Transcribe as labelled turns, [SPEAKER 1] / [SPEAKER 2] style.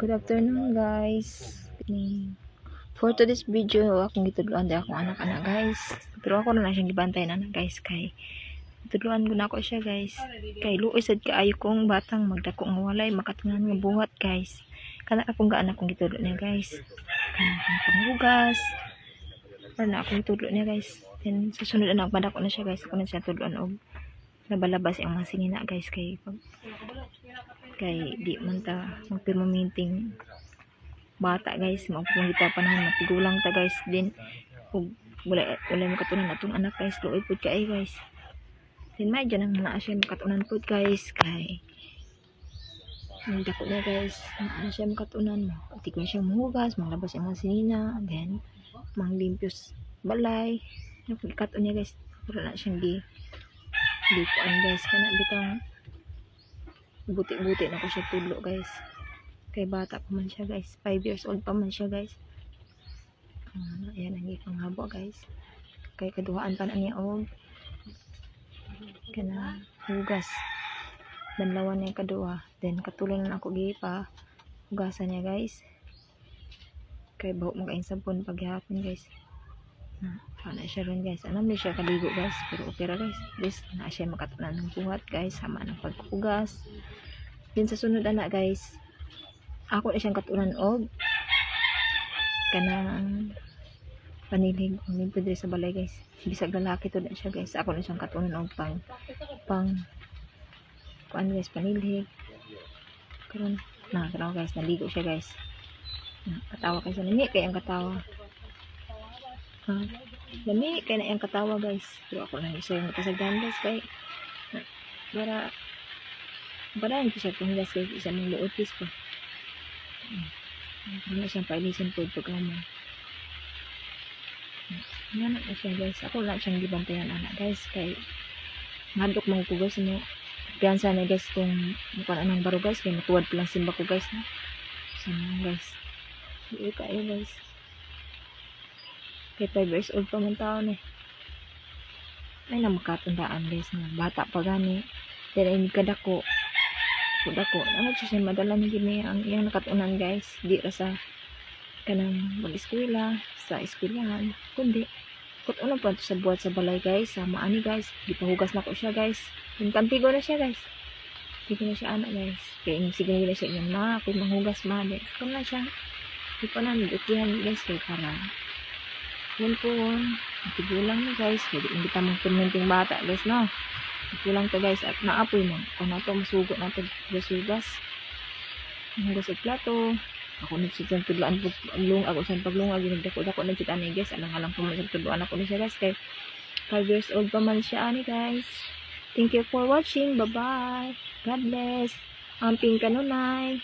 [SPEAKER 1] Good afternoon guys. For today's video, akong gitudloan di akong anak-anak guys. Pero ako na lang siyang gibantay na guys kay gitudloan ko na ako siya guys. Kay luoy sad kaayo kong batang magdako nga walay makatunan nga buhat guys. Kana akong gaanak kong gitudlo niya guys. Kana akong panghugas. Para na akong gitudlo niya guys. Then susunod na magdako na siya guys. Ako na siya tudloan og labalabas ang mga sinina guys kay di man ta magpirmaminting bata guys magpungita panahon matigulang ta guys din ug wala mo katunan atong anak guys luoy pud kay guys din may dyan ang naa siya makatunan pud guys kay ang dako na guys naa siya makatunan pati ko siya muhugas manglabas ang mga sinina then manglimpyos balay katon niya guys wala na siyang di kuan guys kana bitang buti-buti na ko siya tudlo guys kay bata pa man siya guys 5 years old pa man siya guys ayan ang ikang habo guys kay kaduhaan pa na niya og kana hugas banlawan niya kaduha then katulong na ako gipa hugasan niya guys kay baho mo kain sabon paghapon guys na siya ron guys alam niya siya kaligo guys pero okay ra guys at least na siya makatunan ng buhat guys sama ng paghugas din sa sunod anak guys ako na siyang katunan og kanang panilig umin pwede sa balay guys bisag lalaki to na siya guys ako na siyang katunan og pang kuan guys panilig karon na karon guys naligo siya guys katawa kayo sa nami kay ang katawa lami kay na yung katawa guys pero ako lang isa yung kasagdan guys kay para hindi siya panghilas guys isa mong luotis pa hindi siyang pailisin po pagkamo yan na siya guys ako lang siyang gibantayan anak guys kay madok mong ko guys mo piyansa na guys kung mukha anong baro guys kay matuwad pa lang simba ko guys sana guys hindi kayo guys kay 5 years old pa man taon ay na makatandaan guys na bata pa gani dahil ay kadako ano siya madala ni gini ang iyang nakatunan guys di ra sa kanang mag-eskwela sa eskwelahan kundi kutunan pa sa buhat sa balay guys sa maani guys gipahugas na ko siya guys kantigo na siya guys hindi na siya anak guys kaya sige na siya yan ma ako manghugas ma kung na siya di pa na nag-utihan guys kay para yun po matigulang na guys hindi kita mong permenting bata guys no kulang to guys at naapoy mo kung nato masugot nato hugas hugas og plato ako nagsitan tudlaan pud paglung ako sa paglungag ginagdako-dako na kita ni guys alang-alang po man sa tudlaan ako ni siya guys kay 5 years old pa man siya ani guys thank you for watching bye bye god bless amping kanunay